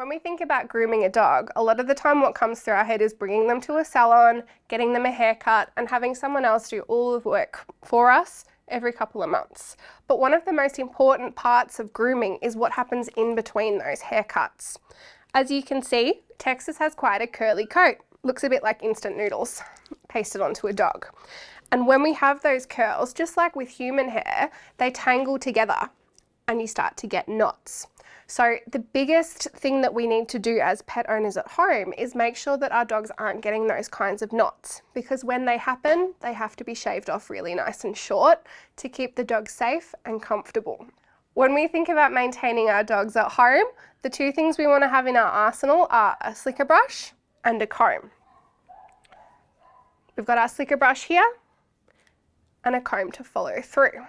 When we think about grooming a dog, a lot of the time what comes through our head is bringing them to a salon, getting them a haircut, and having someone else do all of the work for us every couple of months. But one of the most important parts of grooming is what happens in between those haircuts. As you can see, Texas has quite a curly coat. Looks a bit like instant noodles pasted onto a dog. And when we have those curls, just like with human hair, they tangle together and you start to get knots. So the biggest thing that we need to do as pet owners at home is make sure that our dogs aren't getting those kinds of knots, because when they happen, they have to be shaved off really nice and short to keep the dog safe and comfortable. When we think about maintaining our dogs at home, the two things we want to have in our arsenal are a slicker brush and a comb. We've got our slicker brush here and a comb to follow through.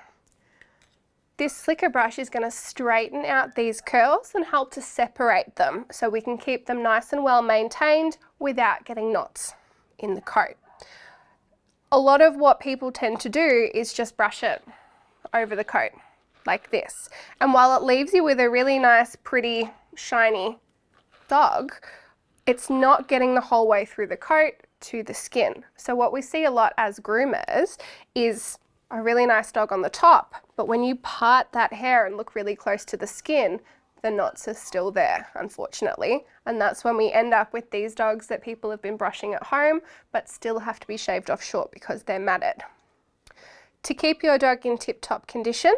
This slicker brush is going to straighten out these curls and help to separate them so we can keep them nice and well maintained without getting knots in the coat. A lot of what people tend to do is just brush it over the coat like this. And while it leaves you with a really nice, pretty, shiny dog, it's not getting the whole way through the coat to the skin. So what we see a lot as groomers is a really nice dog on the top, but when you part that hair and look really close to the skin, the knots are still there, unfortunately. And that's when we end up with these dogs that people have been brushing at home, but still have to be shaved off short because they're matted. To keep your dog in tip-top condition,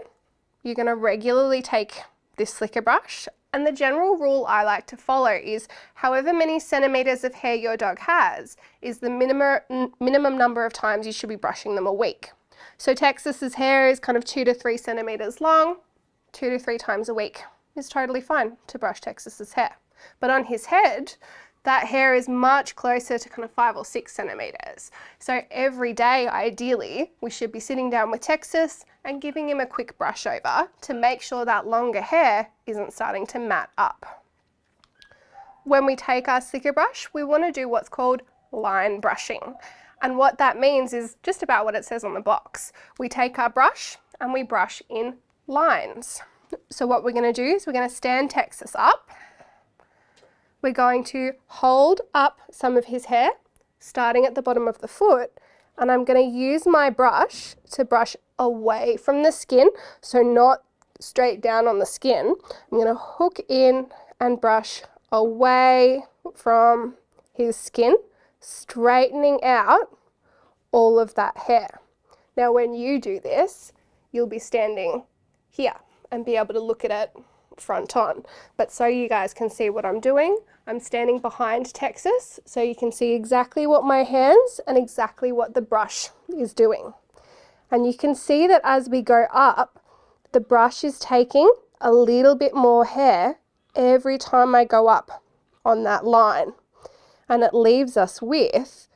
you're going to regularly take this slicker brush. And the general rule I like to follow is however many centimeters of hair your dog has is the minimum number of times you should be brushing them a week. So Texas's hair is kind of 2 to 3 centimeters long. 2 to 3 times a week is totally fine to brush Texas's hair. But on his head, that hair is much closer to kind of 5 or 6 centimeters. So every day, ideally, we should be sitting down with Texas and giving him a quick brush over to make sure that longer hair isn't starting to mat up. When we take our slicker brush, we want to do what's called line brushing. And what that means is just about what it says on the box. We take our brush and we brush in lines. So what we're going to do is we're going to stand Texas up. We're going to hold up some of his hair, starting at the bottom of the foot, and I'm going to use my brush to brush away from the skin, so not straight down on the skin. I'm going to hook in and brush away from his skin, straightening out all of that hair. Now when you do this, you'll be standing here and be able to look at it front on. But so you guys can see what I'm doing, I'm standing behind Texas so you can see exactly what my hands and exactly what the brush is doing. And you can see that as we go up, the brush is taking a little bit more hair every time I go up on that line. And it leaves us with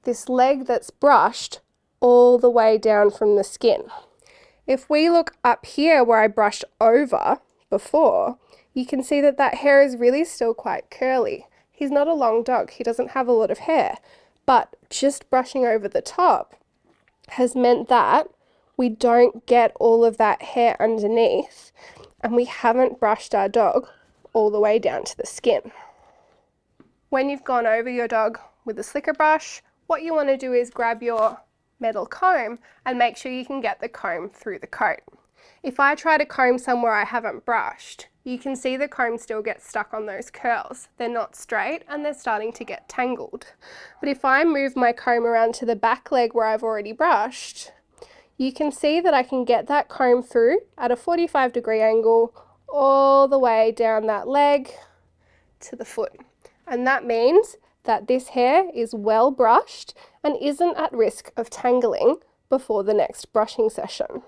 this leg that's brushed all the way down from the skin. If we look up here where I brushed over before, you can see that that hair is really still quite curly. He's not a long dog, he doesn't have a lot of hair, but just brushing over the top has meant that we don't get all of that hair underneath, and we haven't brushed our dog all the way down to the skin. When you've gone over your dog with a slicker brush, what you want to do is grab your metal comb and make sure you can get the comb through the coat. If I try to comb somewhere I haven't brushed, you can see the comb still gets stuck on those curls. They're not straight and they're starting to get tangled. But if I move my comb around to the back leg where I've already brushed, you can see that I can get that comb through at a 45-degree angle all the way down that leg to the foot. And that means that this hair is well brushed and isn't at risk of tangling before the next brushing session.